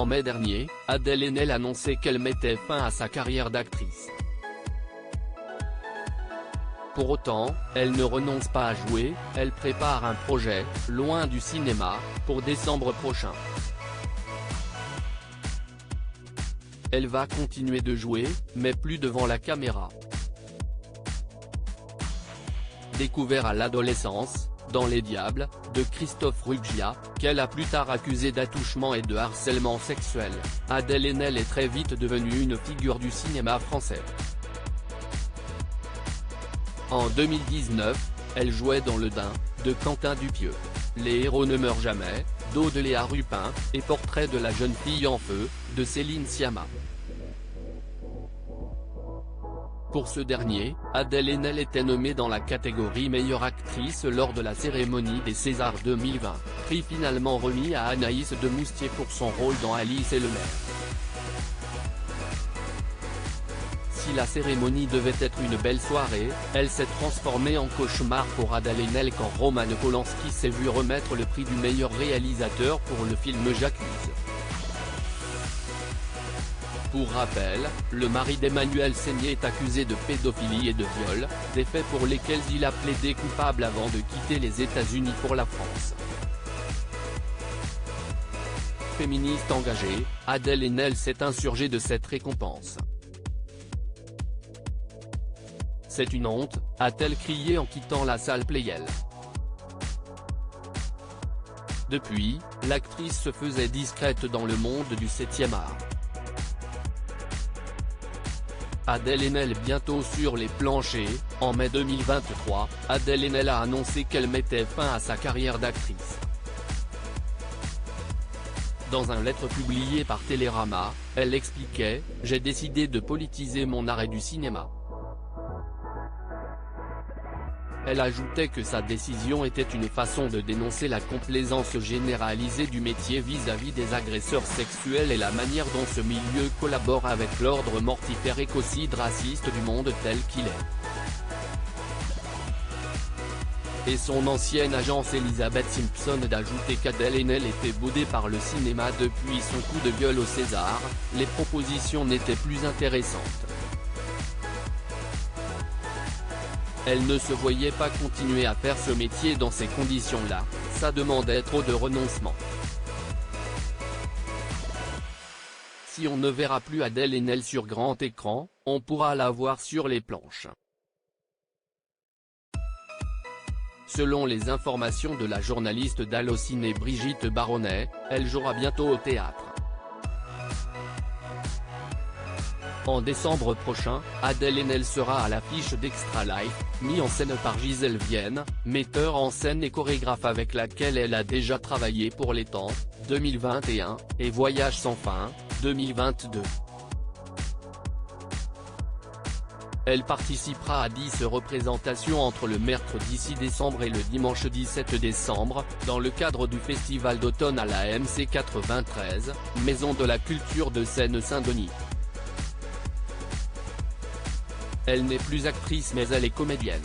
En mai dernier, Adèle Haenel annonçait qu'elle mettait fin à sa carrière d'actrice. Pour autant, elle ne renonce pas à jouer, elle prépare un projet, loin du cinéma, pour décembre prochain. Elle va continuer de jouer, mais plus devant la caméra. Découvert à l'adolescence, dans Les Diables, de Christophe Ruggia, qu'elle a plus tard accusé d'attouchement et de harcèlement sexuel, Adèle Haenel est très vite devenue une figure du cinéma français. En 2019, elle jouait dans Le Dain, de Quentin Dupieux, Les héros ne meurent jamais, d'Aude Léa Rupin, et Portrait de la jeune fille en feu, de Céline Sciamma. Pour ce dernier, Adèle Haenel était nommée dans la catégorie meilleure actrice lors de la cérémonie des Césars 2020, prix finalement remis à Anaïs de Moustier pour son rôle dans Alice et le maire. Si la cérémonie devait être une belle soirée, elle s'est transformée en cauchemar pour Adèle Haenel quand Roman Polanski s'est vu remettre le prix du meilleur réalisateur pour le film J'accuse. Pour rappel, le mari d'Emmanuelle Seigner est accusé de pédophilie et de viol, des faits pour lesquels il a plaidé coupable avant de quitter les États-Unis pour la France. Féministe engagée, Adèle Haenel s'est insurgée de cette récompense. C'est une honte, a-t-elle crié en quittant la salle Playel. Depuis, l'actrice se faisait discrète dans le monde du 7e art. Adèle Haenel bientôt sur les planchers. En mai 2023, Adèle Haenel a annoncé qu'elle mettait fin à sa carrière d'actrice. Dans une lettre publiée par Télérama, elle expliquait « J'ai décidé de politiser mon arrêt du cinéma ». Elle ajoutait que sa décision était une façon de dénoncer la complaisance généralisée du métier vis-à-vis des agresseurs sexuels et la manière dont ce milieu collabore avec l'ordre mortifère écocide raciste du monde tel qu'il est. Et son ancienne agence Elizabeth Simpson d'ajouter qu'Adèle Haenel était boudée par le cinéma depuis son coup de gueule au César, les propositions n'étaient plus intéressantes. Elle ne se voyait pas continuer à faire ce métier dans ces conditions-là, ça demandait trop de renoncement. Si on ne verra plus Adèle Haenel sur grand écran, on pourra la voir sur les planches. Selon les informations de la journaliste d'Allociné Brigitte Baronnet, elle jouera bientôt au théâtre. En décembre prochain, Adèle Haenel sera à l'affiche d'Extra Life, mis en scène par Gisèle Vienne, metteur en scène et chorégraphe avec laquelle elle a déjà travaillé pour Les Temps, 2021, et Voyage sans fin, 2022. Elle participera à 10 représentations entre le mercredi 6 décembre et le dimanche 17 décembre, dans le cadre du festival d'automne à la MC 93, Maison de la Culture de Seine-Saint-Denis. Elle n'est plus actrice mais elle est comédienne.